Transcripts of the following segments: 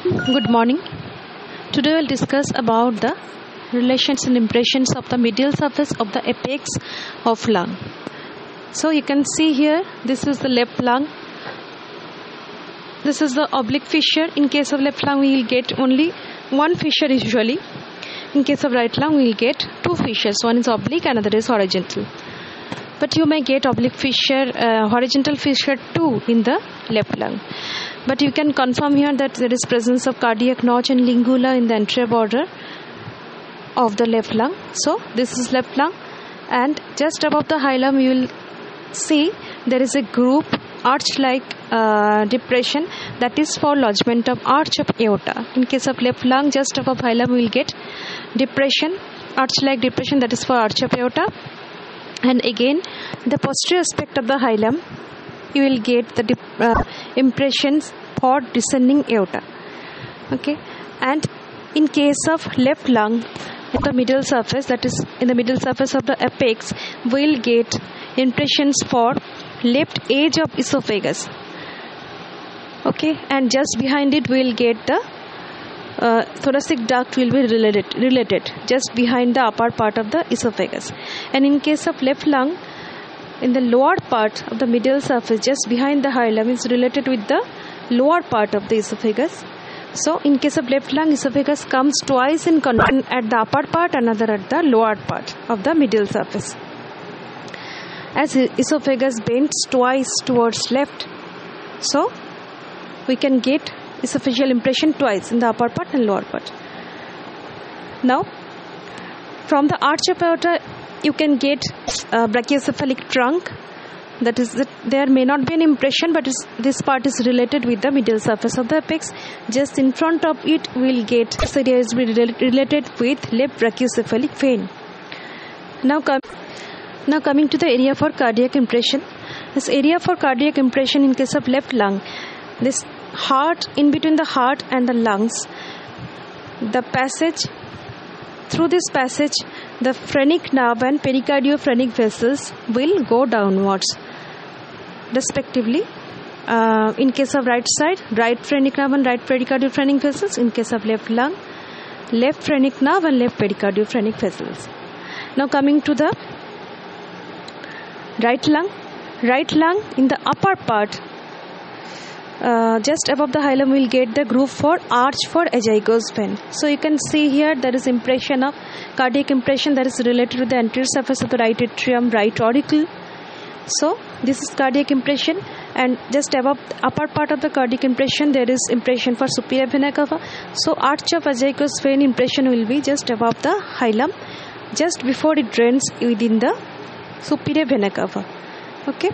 Good morning. Today we'll discuss about the relations and impressions of the medial surface of the apex of lung. So you can see here, this is the left lung. This is the oblique fissure. In case of left lung, we will get only one fissure usually. In case of right lung, we will get two fissures. One is oblique, another is horizontal. But you may get oblique fissure, horizontal fissure too in the left lung. But you can confirm here that there is presence of cardiac notch and lingula in the anterior border of the left lung. So this is left lung, and just above the hilum you will see there is a groove arch-like depression that is for lodgement of arch of aorta. In case of left lung, just above hilum we will get depression, arch-like depression, that is for arch of aorta. And again, the posterior aspect of the hilum, you will get the impressions for descending aorta. Okay, and in case of left lung, the middle surface, that is in the middle surface of the apex, we will get impressions for left edge of esophagus. Okay, and just behind it we will get the thoracic duct will be related just behind the upper part of the esophagus. And in case of left lung, in the lower part of the middle surface, just behind the hilum, is related with the lower part of the esophagus. So in case of left lung, esophagus comes twice in content at the upper part, another at the lower part of the middle surface. As esophagus bends twice towards left, so we can get esophageal impression twice in the upper part and lower part. Now, from the arch of aorta, you can get brachiocephalic trunk. That is, there may not be an impression, but this part is related with the middle surface of the apex. Just in front of it, we will get this area is related with left brachiocephalic vein. Now coming to the area for cardiac impression. This area for cardiac impression in case of left lung, this heart, in between the heart and the lungs, the passage, through this passage, the phrenic nerve and pericardiophrenic vessels will go downwards respectively. In case of right side, right phrenic nerve and right pericardiophrenic vessels. In case of left lung, left phrenic nerve and left pericardiophrenic vessels. Now coming to the right lung. Right lung, in the upper part, just above the hilum we will get the groove for arch for azygos vein. So you can see here there is impression of cardiac impression that is related to the anterior surface of the right atrium, right auricle. So this is cardiac impression, and just above the upper part of the cardiac impression there is impression for superior vena cava. So arch of azygos vein impression will be just above the hilum, just before it drains within the superior vena cava. Okay.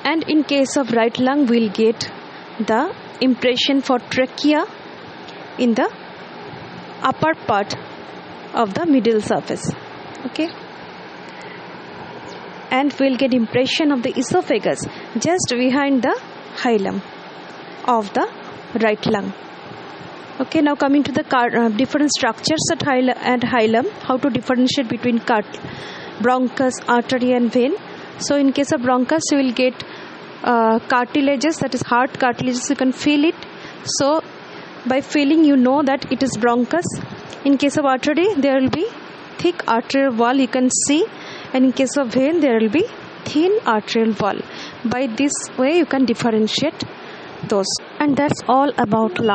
And in case of right lung, we will get the impression for trachea in the upper part of the middle surface. Okay. And we will get impression of the esophagus just behind the hilum of the right lung. Okay, now coming to the different structures at hilum, how to differentiate between bronchus, artery and vein. So in case of bronchus, you will get cartilages, that is heart cartilages, you can feel it. So by feeling you know that it is bronchus. In case of artery, there will be thick arterial wall, you can see. And in case of vein, there will be thin arterial wall. By this way you can differentiate those. And that's all about lung.